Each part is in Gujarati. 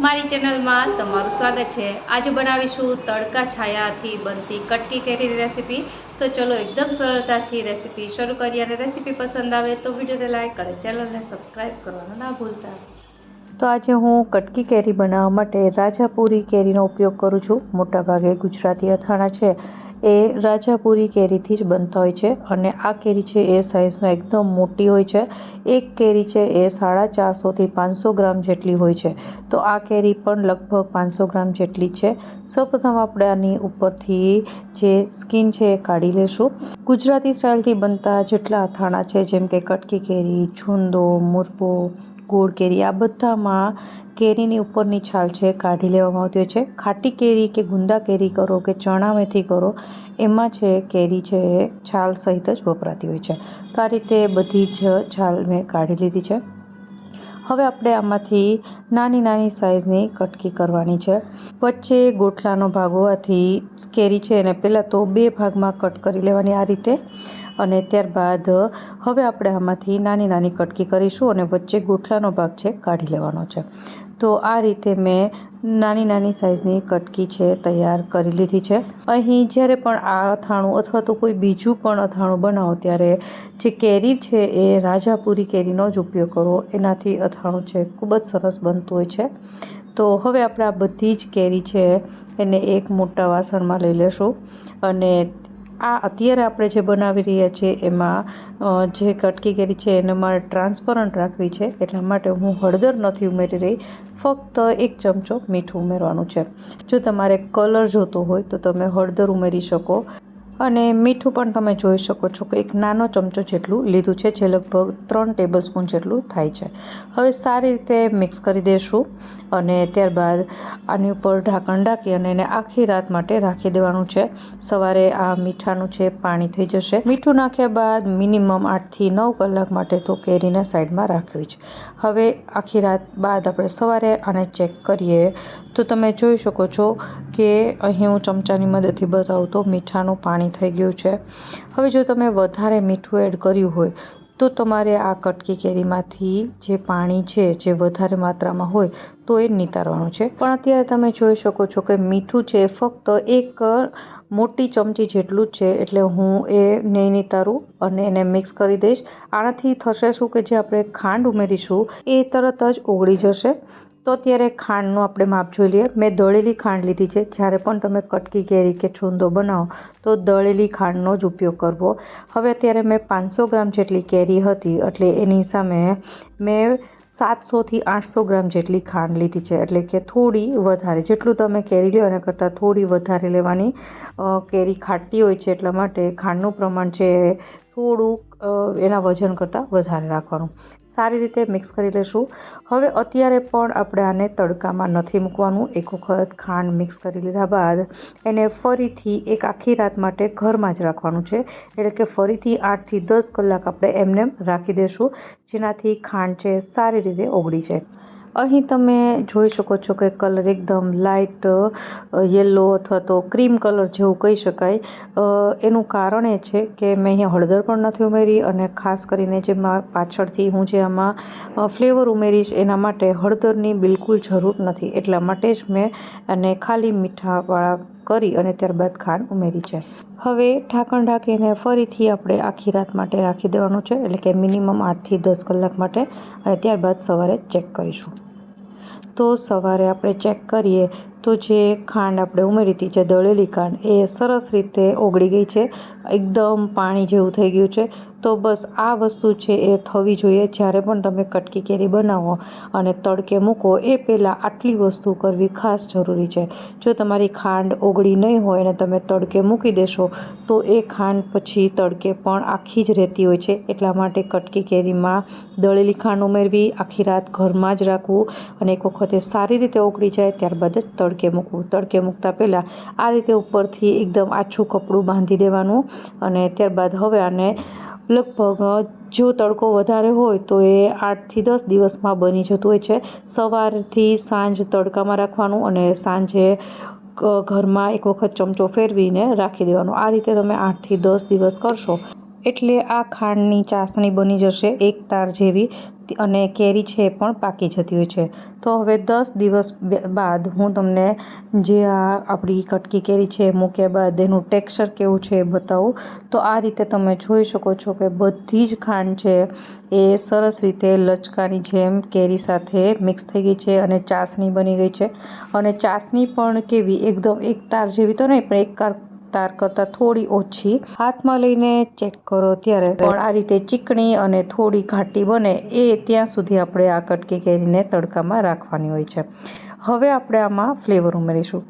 મારી ચેનલમાં તમારું સ્વાગત છે। આજે બનાવીશું તડકા છાયાથી બનતી કટકી કેરીની રેસીપી। તો ચલો એકદમ સરળતાથી રેસીપી શરૂ કરીએ। અને રેસીપી પસંદ આવે તો વિડીયોને લાઈક કરે, ચેનલને સબસ્ક્રાઈબ કરવાનું ના ભૂલતા। તો આજે હું કટકી કેરી બનાવવા માટે રાજાપુરી કેરીનો ઉપયોગ કરું છું। મોટાભાગે ગુજરાતી અથાણા છે એ રાજાપુરી કેરીથી જ બનતા હોય છે અને આ કેરી છે એ સાઇઝમાં એકદમ મોટી હોય છે। એક કેરી છે એ 450 થી 500 ગ્રામ જેટલી હોય છે, તો આ કેરી પણ લગભગ 500 ગ્રામ જેટલી છે। સૌપ્રથમ આપણે આની ઉપરથી જે સ્કિન છે એ કાઢી લેશું। ગુજરાતી સ્ટાઇલથી બનતા જેટલા અથાણા છે જેમ કે કટકી કેરી, છુંદો, મુરબ્બો, ગોળ કેરી, આ બધામાં કેરીની ઉપરની છાલ છે કાઢી લેવામાં આવતી હોય છે। ખાટી કેરી કે ગુંદા કેરી કરો કે ચણા મેથી કરો, એમાં છે કેરી છે એ છાલ સહિત જ વપરાતી હોય છે। તો આ રીતે બધી જ છાલ મેં કાઢી લીધી છે। હવે આપણે આમાંથી નાની નાની સાઇઝની કટકી કરવાની છે। વચ્ચે ગોઠલાનો ભાગ હોવાથી કેરી છે એને પહેલાં તો 2 ભાગમાં કટ કરી લેવાની આ રીતે, અને ત્યારબાદ હવે આપણે આમાંથી નાની નાની કટકી કરીશું અને વચ્ચે ગોઠલાનો ભાગ છે કાઢી લેવાનો છે। તો આ રીતે મેં નાની નાની સાઇઝની કટકી છે તૈયાર કરી લીધી છે। અહીં જ્યારે પણ આ અથાણું અથવા તો કોઈ બીજું પણ અથાણું બનાવો ત્યારે જે કેરી છે એ રાજાપુરી કેરીનો જ ઉપયોગ કરો, એનાથી અથાણું છે ખૂબ જ સરસ બનતું હોય છે। તો હવે આપણે આ બધી જ કેરી છે એને એક મોટા વાસણમાં લઈ લેશું અને આ અત્યારે આપણે જે બનાવી રહ્યા છીએ એમાં જે કટકી કેરી છે એને મારે ટ્રાન્સપરન્ટ રાખવી છે, એટલા માટે હું હળદર નથી ઉમેરી રહી, ફક્ત 1 ચમચો મીઠું ઉમેરવાનું છે। જો તમારે કલર જોતો હોય તો તમે હળદર ઉમેરી શકો, અને મીઠું પણ તમે જોઈ શકો છો કે 1 નાનો ચમચો જેટલું લીધું છે, જે લગભગ 3 ટેબલસ્પૂન જેટલું થાય છે। હવે સારી રીતે મિક્સ કરી દઈશું અને ત્યારબાદ આની ઉપર ઢાંકણ ઢાંકી અને એને આખી રાત માટે રાખી દેવાનું છે। સવારે આ મીઠાનું છે પાણી થઈ જશે। મીઠું નાખ્યા બાદ મિનિમમ 8 થી 9 કલાક માટે તો કેરીને સાઈડમાં રાખવી છે। હવે આખી રાત બાદ આપણે સવારે આને ચેક કરીએ તો તમે જોઈ શકો છો કે અહીં હું ચમચાની મદદથી બતાવું તો મીઠાનું પાણી થઈ ગયું છે। હવે જો તમે વધારે મીઠું એડ કર્યું હોય તો તમારે આ કટકી કેરીમાંથી જે પાણી છે જે વધારે માત્રામાં હોય તો એ નિતારવાનું છે, પણ અત્યારે તમે જોઈ શકો છો કે મીઠું છે ફક્ત 1 મોટી ચમચી જેટલું જ છે, એટલે હું એ નહીં નિતારું અને એને મિક્સ કરી દઈશ। આનાથી થશે શું કે જે આપણે ખાંડ ઉમેરીશું એ તરત જ ઓગળી જશે। તો અત્યારે ખાંડનું આપણે માપ જોઈ લઈએ। મેં દળેલી ખાંડ લીધી છે। જ્યારે પણ તમે કટકી કેરી કે છુંદો બનાવો તો દળેલી ખાંડનો જ ઉપયોગ કરવો। હવે અત્યારે મેં 500 ગ્રામ જેટલી કેરી હતી એટલે એની સામે મેં 700 થી 800 ગ્રામ જેટલી ખાંડ લીધી છે, એટલે કે થોડી વધારે, જેટલું તમે કેરી લો એના કરતાં થોડી વધારે લેવાની। કેરી ખાટી હોય છે એટલા માટે ખાંડનું પ્રમાણ છે થોડુંક એના વજન કરતાં વધારે રાખવાનું। સારી રીતે મિક્સ કરી લેશું। હવે અત્યારે પણ આપણે આને તડકામાં નથી મૂકવાનું। એક વખત ખાંડ મિક્સ કરી લીધા બાદ એને ફરીથી એક આખી રાત માટે ઘરમાં જ રાખવાનું છે, એટલે કે ફરીથી 8 થી 10 કલાક આપણે એમને રાખી દઈશું, જેનાથી ખાંડ છે સારી રીતે ઓગળી જાય। અહીં તમે જોઈ શકો છો કે કલર એકદમ લાઇટ યલો અથવા તો ક્રીમ કલર જેવું કહી શકાય। એનું કારણ એ છે કે મેં અહીંયા હળદર પણ નથી ઉમેરી, અને ખાસ કરીને જે પાછળથી હું જે આમાં ફ્લેવર ઉમેરીશ એના માટે હળદરની બિલકુલ જરૂર નથી, એટલા માટે જ મેં એને ખાલી મીઠાવાળા કરી અને ત્યારબાદ ખાંડ ઉમેરી છે। હવે ઢાંકણ ઢાંકીને ફરીથી આપણે આખી રાત માટે રાખી દેવાનું છે, એટલે કે મિનિમમ 8 થી 10 કલાક માટે, અને ત્યારબાદ સવારે ચેક કરીશું। તો સવારે આપણે ચેક કરીએ તો જે ખાંડ આપણે ઉમેરી હતી, જે દળેલી ખાંડ, એ સરસ રીતે ઓગળી ગઈ છે, એકદમ પાણી જેવું થઈ ગયું છે। તો બસ આ વસ્તુ છે એ થવી જોઈએ। જ્યારે પણ તમે કટકી કેરી બનાવો અને તડકે મૂકો એ પહેલાં આટલી વસ્તુ કરવી ખાસ જરૂરી છે। જો તમારી ખાંડ ઓગળી નહીં હોય અને તમે તડકે મૂકી દેશો તો એ ખાંડ પછી તડકે પણ આખી જ રહેતી હોય છે, એટલા માટે કટકી કેરીમાં દળેલી ખાંડ ઉમેરવી, આખી રાત ઘરમાં જ રાખવું, અને એક વખત એ સારી રીતે ઓગળી જાય ત્યારબાદ જ તડકે મૂકવું। તડકે મૂકતા પહેલાં આ રીતે ઉપરથી એકદમ આછું કપડું બાંધી દેવાનું, અને ત્યારબાદ હવે આને લગભગ જો તડકો વધારે હોય તો એ 8 થી 10 દિવસમાં બની જતું હોય છે। સવારથી સાંજ તડકામાં રાખવાનું અને સાંજે ઘરમાં એક વખત ચમચો ફેરવીને રાખી દેવાનું। આ રીતે તમે 8 થી 10 દિવસ કરશો એટલે આ ખાંડની ચાસણી બની જશે એક તાર જેવી અને કેરી છે એ પણ પાકી જતી હોય છે. તો હવે 10 દિવસ બાદ હું તમને જે આ આપણી કટકી કેરી છે મૂક્યા બાદ એનું ટેક્સચર કેવું છે એ બતાવું. તો આ રીતે તમે જોઈ શકો છો કે બધી જ ખાંડ છે એ સરસ રીતે લચકાની જેમ કેરી સાથે મિક્સ થઈ ગઈ છે અને ચાસણી બની ગઈ છે. અને ચાસણી પણ કેવી એકદમ એક તાર જેવી તો નહીં, પણ એક તાર કરતાં થોડી ઓછી. હાથમાં લઈને ચેક કરો ત્યારે પણ આ રીતે ચીકણી અને થોડી ઘાટી બને એ ત્યાં સુધી આપણે આ કટકી કેરીને તડકામાં રાખવાની હોય છે. હવે આપણે આમાં ફ્લેવર ઉમેરીશું.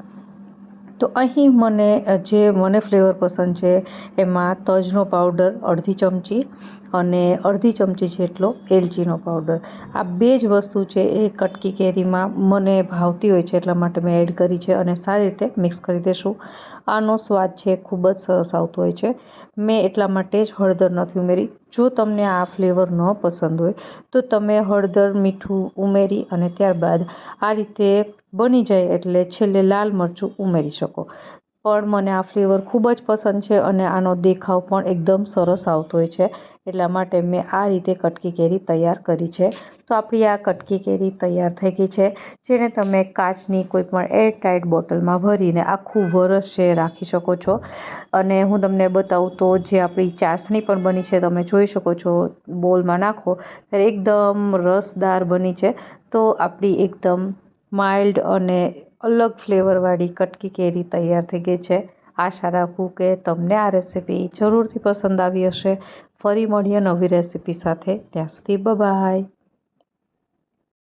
તો અહીં મને ફ્લેવર પસંદ છે એમાં તજનો પાવડર અડધી ચમચી અને અડધી ચમચી જેટલો એલચીનો પાવડર. આ બે જ વસ્તુ છે એ કટકી કેરીમાં મને ભાવતી હોય છે એટલા માટે મેં એડ કરી છે અને સારી રીતે મિક્સ કરી દઈશું. આનો સ્વાદ છે ખૂબ જ સરસ આવતો હોય છે. મેં એટલા માટે જ હળદર નથી ઉમેરી. જો તમને આ ફ્લેવર ન પસંદ હોય તો તમે હળદર મીઠું ઉમેરી અને ત્યારબાદ આ રીતે બની જાય એટલે છેલ્લે લાલ મરચું ઉમેરી શકો. પણ મને આ ફ્લેવર ખૂબ જ પસંદ છે અને આનો દેખાવ પણ એકદમ સરસ આવતો હોય છે એટલા માટે મેં આ રીતે કટકી કેરી તૈયાર કરી છે. તો આપણી આ કટકી કેરી તૈયાર થઈ ગઈ છે, જેને તમે કાચની કોઈ પણ એરટાઇટ બોટલમાં ભરીને આખું વરસ છે રાખી શકો છો. અને હું તમને બતાવું તો જે આપણી ચાસણી પણ બની છે તમે જોઈ શકો છો, બોલમાં નાખો ત્યારે એકદમ રસદાર બની છે. તો આપણી એકદમ માઇલ્ડ અને અલગ ફ્લેવરવાળી કટકી કેરી તૈયાર થઈ ગઈ છે. આશા રાખું કે તમને આ રેસીપી જરૂરથી પસંદ આવી હશે. ફરી મળીએ નવી રેસીપી સાથે. ત્યાં સુધી બાય.